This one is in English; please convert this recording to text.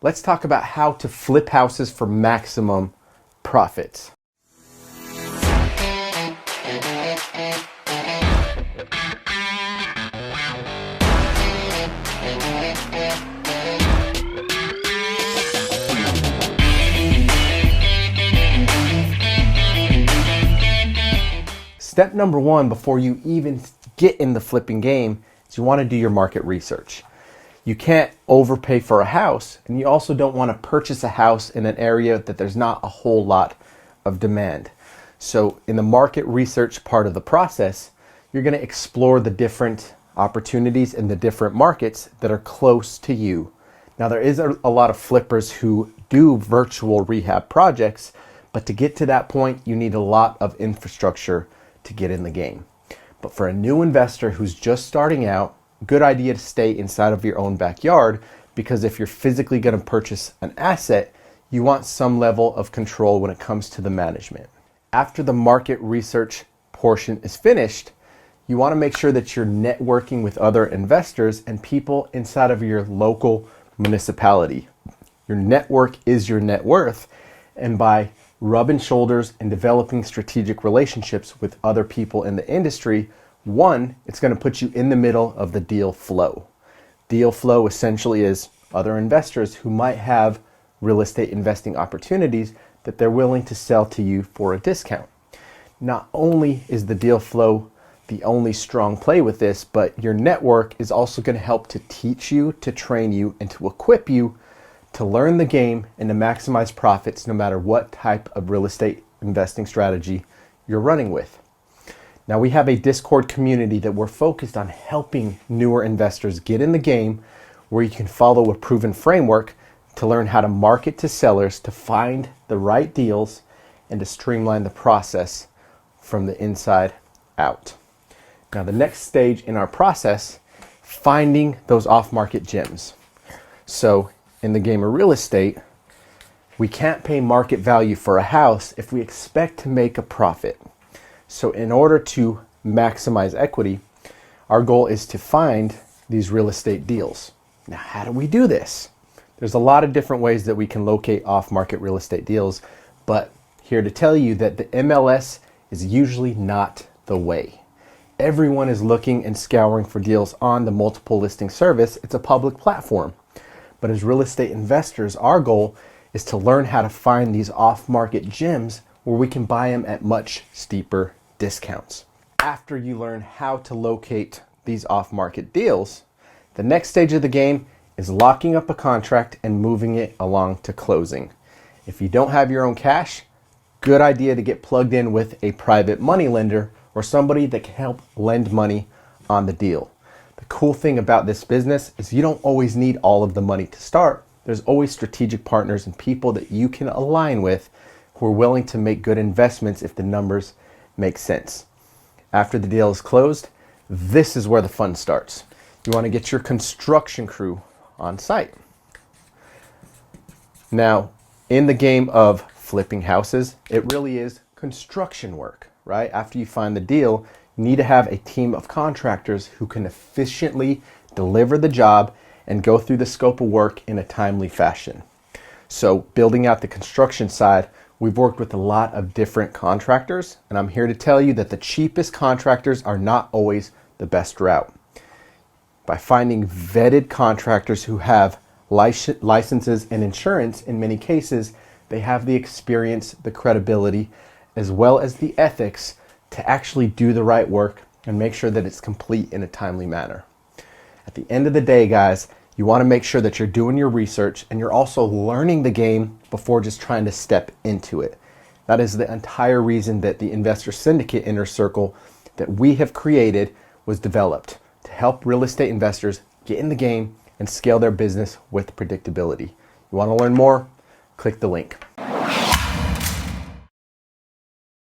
let's talk about how to flip houses for maximum profits. Step number one before you even get in the flipping game is you want to do your market research. You can't overpay for a house, and you also don't want to purchase a house in an area that there's not a whole lot of demand. So in the market research part of the process, you're going to explore the different opportunities in the different markets that are close to you. Now, there is a lot of flippers who do virtual rehab projects, but to get to that point, you need a lot of infrastructure to get in the game. But for a new investor who's just starting out, good idea to stay inside of your own backyard, because if you're physically going to purchase an asset, you want some level of control when it comes to the management. After the market research portion is finished, you want to make sure that you're networking with other investors and people inside of your local municipality. Your network is your net worth, and by rubbing shoulders and developing strategic relationships with other people in the industry, one, it's going to put you in the middle of the deal flow. Deal flow essentially is other investors who might have real estate investing opportunities that they're willing to sell to you for a discount. Not only is the deal flow the only strong play with this, but your network is also going to help to teach you, to train you, and to equip you to learn the game and to maximize profits no matter what type of real estate investing strategy you're running with. Now, we have a Discord community that we're focused on helping newer investors get in the game, where you can follow a proven framework to learn how to market to sellers, to find the right deals, and to streamline the process from the inside out. Now, the next stage in our process, finding those off-market gems. So in the game of real estate, we can't pay market value for a house if we expect to make a profit. So in order to maximize equity, our goal is to find these real estate deals. Now, how do we do this? There's a lot of different ways that we can locate off-market real estate deals, but here to tell you that the MLS is usually not the way. Everyone is looking and scouring for deals on the multiple listing service. It's a public platform. But as real estate investors, our goal is to learn how to find these off-market gems where we can buy them at much steeper discounts. After you learn how to locate these off-market deals, the next stage of the game is locking up a contract and moving it along to closing. If you don't have your own cash, good idea to get plugged in with a private money lender or somebody that can help lend money on the deal. The cool thing about this business is you don't always need all of the money to start. There's always strategic partners and people that you can align with who are willing to make good investments if the numbers make sense. After the deal is closed, this is where the fun starts. You want to get your construction crew on site. Now, in the game of flipping houses, it really is construction work, right? After you find the deal, you need to have a team of contractors who can efficiently deliver the job and go through the scope of work in a timely fashion. So building out the construction side, we've worked with a lot of different contractors, and I'm here to tell you that the cheapest contractors are not always the best route. By finding vetted contractors who have licenses and insurance, in many cases, they have the experience, the credibility, as well as the ethics to actually do the right work and make sure that it's complete in a timely manner. At the end of the day, guys, you want to make sure that you're doing your research and you're also learning the game before just trying to step into it. That is the entire reason that the Investor Syndicate Inner Circle that we have created was developed to help real estate investors get in the game and scale their business with predictability. You want to learn more? Click the link.